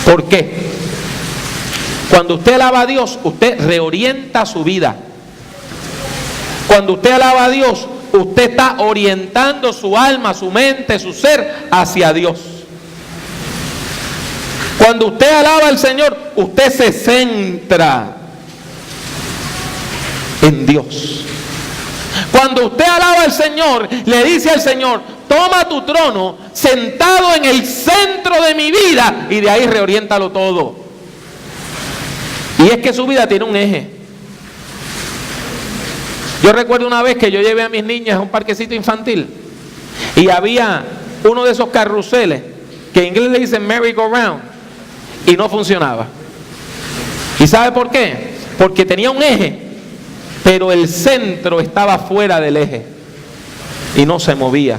¿Por qué? Cuando usted alaba a Dios, usted reorienta su vida. Cuando usted alaba a Dios, usted está orientando su alma, su mente, su ser hacia Dios. Cuando usted alaba al Señor, usted se centra en Dios. Cuando usted alaba al Señor, le dice al Señor: toma tu trono sentado en el centro de mi vida, y de ahí reoriéntalo todo. Y es que su vida tiene un eje. Yo recuerdo una vez que yo llevé a mis niñas a un parquecito infantil y había uno de esos carruseles que en inglés le dicen merry-go-round y no funcionaba. ¿Y sabe por qué? Porque tenía un eje, pero el centro estaba fuera del eje y no se movía.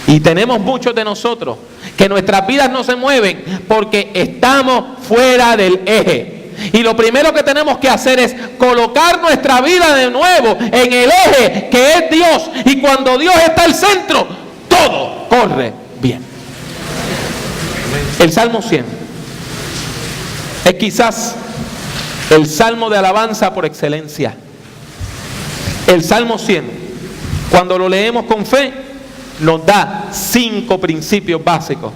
Y tenemos muchos de nosotros que nuestras vidas no se mueven porque estamos fuera del eje. Y lo primero que tenemos que hacer es colocar nuestra vida de nuevo en el eje que es Dios. Y cuando Dios está al centro, todo corre bien. El Salmo 100 es quizás el salmo de alabanza por excelencia. El Salmo 100, cuando lo leemos con fe, nos da 5 principios básicos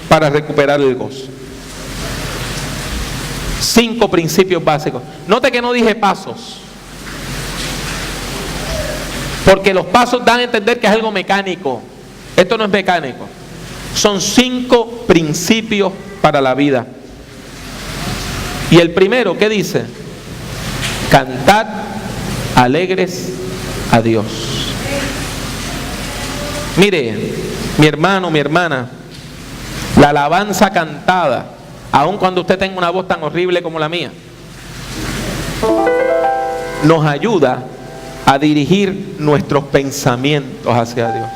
para recuperar el gozo. 5 principios básicos. Note que no dije pasos, porque los pasos dan a entender que es algo mecánico. Esto no es mecánico. Son 5 principios para la vida. Y el primero, ¿qué dice? Cantad alegres a Dios. Mire, mi hermano, mi hermana, la alabanza cantada, aun cuando usted tenga una voz tan horrible como la mía, nos ayuda a dirigir nuestros pensamientos hacia Dios.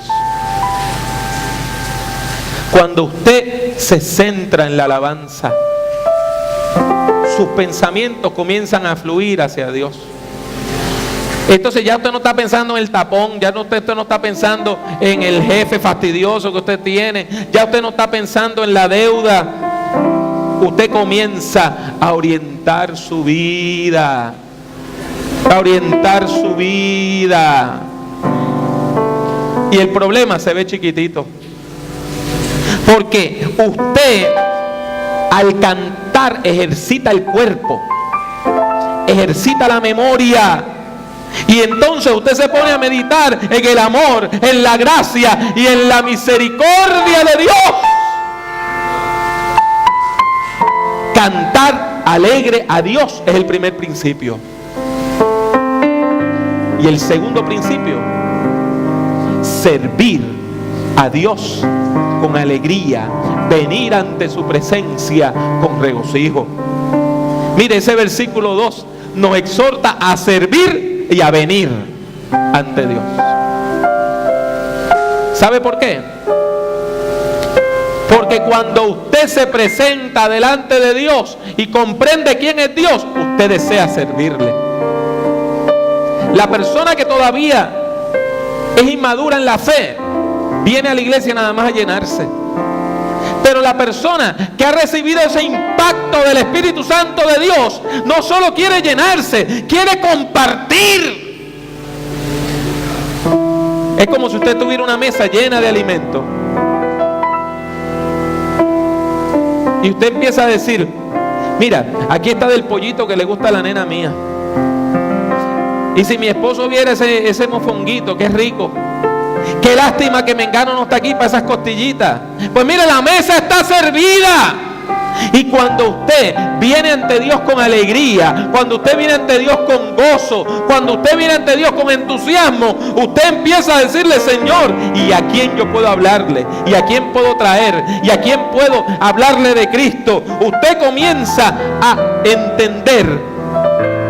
Cuando usted se centra en la alabanza, sus pensamientos comienzan a fluir hacia Dios. Entonces ya usted no está pensando en el tapón, ya usted no está pensando en el jefe fastidioso que usted tiene, ya usted no está pensando en la deuda. Usted comienza a orientar su vida, a orientar su vida. Y el problema se ve chiquitito, porque usted al cantar ejercita el cuerpo, ejercita la memoria. Y entonces usted se pone a meditar en el amor, en la gracia y en la misericordia de Dios. Cantar alegre a Dios es el primer principio. Y el segundo principio, servir a Dios con alegría, venir ante su presencia con regocijo. Mire, ese versículo 2 nos exhorta a servir y a venir ante Dios. ¿Sabe por qué? Porque cuando usted se presenta delante de Dios y comprende quién es Dios, usted desea servirle. La persona que todavía es inmadura en la fe viene a la iglesia nada más a llenarse. Pero la persona que ha recibido ese impacto del Espíritu Santo de Dios no solo quiere llenarse, quiere compartir. Es como si usted tuviera una mesa llena de alimento y usted empieza a decir: mira, aquí está del pollito que le gusta a la nena mía. Y si mi esposo viera ese mofonguito, que es rico, qué lástima que Mengano no está aquí para esas costillitas. Pues mire, la mesa está servida. Y cuando usted viene ante Dios con alegría, cuando usted viene ante Dios con gozo, cuando usted viene ante Dios con entusiasmo, usted empieza a decirle: Señor, ¿y a quién yo puedo hablarle? ¿Y a quién puedo traer? ¿Y a quién puedo hablarle de Cristo? Usted comienza a entender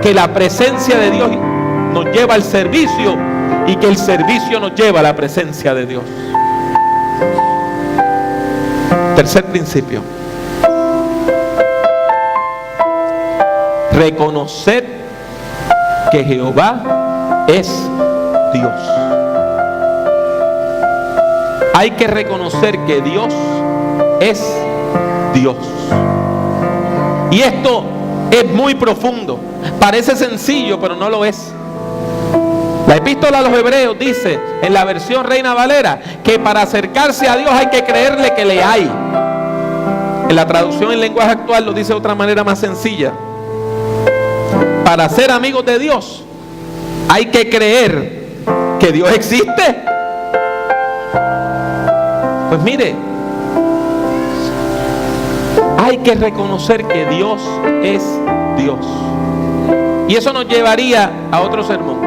que la presencia de Dios nos lleva al servicio y que el servicio nos lleva a la presencia de Dios. Tercer principio: reconocer que Jehová es Dios. Hay que reconocer que Dios es Dios. Y esto es muy profundo. Parece sencillo, pero no lo es. La epístola a los Hebreos dice, en la versión Reina Valera, que para acercarse a Dios hay que creerle que le hay. En la traducción en lenguaje actual lo dice de otra manera más sencilla. Para ser amigos de Dios hay que creer que Dios existe. Pues mire, hay que reconocer que Dios es Dios. Y eso nos llevaría a otro sermón,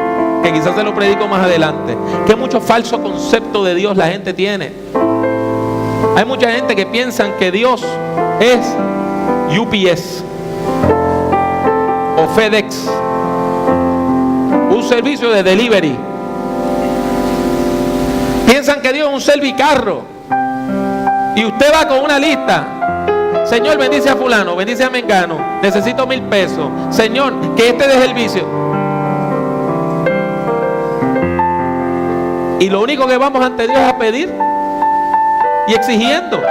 que quizás se lo predico más adelante. Que mucho falso concepto de Dios la gente tiene. Hay mucha gente que piensa que Dios es UPS o FedEx, un servicio de delivery. Piensan que Dios es un servicarro. Y usted va con una lista. Señor, bendice a fulano, bendice a mengano, necesito 1,000 pesos. Señor, que este deje el vicio. Y lo único que vamos ante Dios es a pedir y exigiendo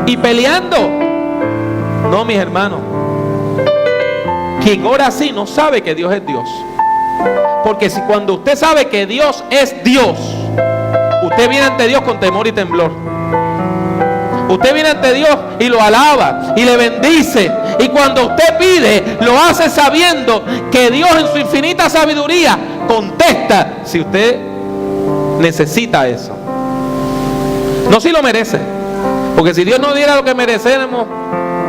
y peleando. No, mis hermanos, quien ora así no sabe que Dios es Dios. Porque si cuando usted sabe que Dios es Dios, usted viene ante Dios con temor y temblor. Usted viene ante Dios y lo alaba y le bendice. Y cuando usted pide, lo hace sabiendo que Dios en su infinita sabiduría contesta si usted necesita eso. No si lo merece. Porque si Dios nos diera lo que merecemos,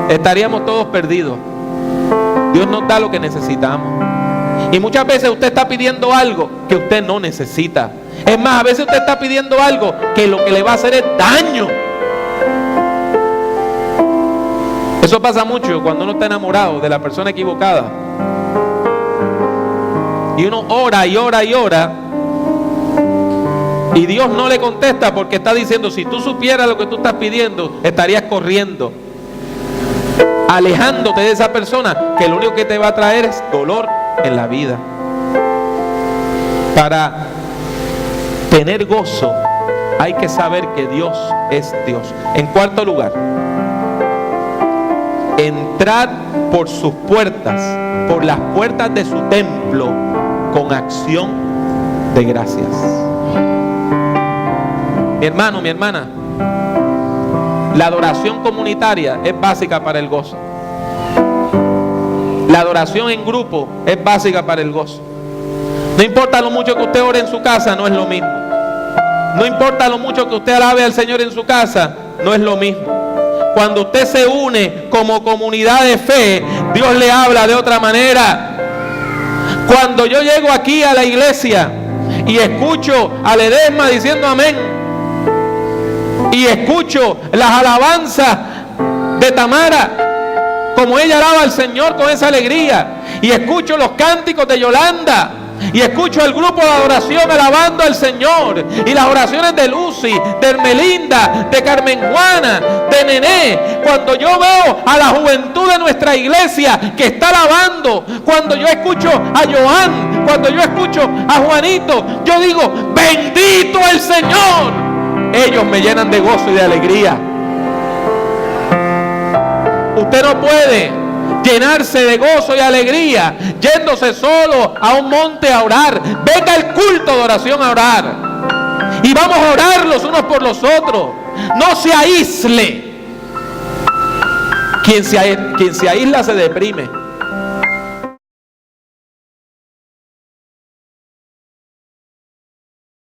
estaríamos todos perdidos. Dios nos da lo que necesitamos. Y muchas veces usted está pidiendo algo que usted no necesita. Es más, a veces usted está pidiendo algo que lo que le va a hacer es daño. Eso pasa mucho cuando uno está enamorado de la persona equivocada. Y uno ora y ora y ora. Y Dios no le contesta porque está diciendo, si tú supieras lo que tú estás pidiendo, estarías corriendo, alejándote de esa persona que lo único que te va a traer es dolor en la vida. Para tener gozo hay que saber que Dios es Dios. En cuarto lugar, entrad por sus puertas, por las puertas de su templo, con acción de gracias. Mi hermano, mi hermana, la adoración comunitaria es básica para el gozo. La adoración en grupo es básica para el gozo. No importa lo mucho que usted ore en su casa, no es lo mismo. No importa lo mucho que usted alabe al Señor en su casa, no es lo mismo. Cuando usted se une como comunidad de fe, Dios le habla de otra manera. Cuando yo llego aquí a la iglesia y escucho a Ledesma diciendo amén, y escucho las alabanzas de Tamara, como ella alaba al Señor con esa alegría, y escucho los cánticos de Yolanda, y escucho al grupo de adoración alabando al Señor, y las oraciones de Lucy, de Hermelinda, de Carmen Juana, de Nené. Cuando yo veo a la juventud de nuestra iglesia que está alabando, cuando yo escucho a Joan, cuando yo escucho a Juanito, yo digo, bendito el Señor. Ellos me llenan de gozo y de alegría. Usted no puede llenarse de gozo y alegría yéndose solo a un monte a orar. Venga al culto de oración a orar. Y vamos a orar los unos por los otros. No se aísle. Quien se aísla se deprime.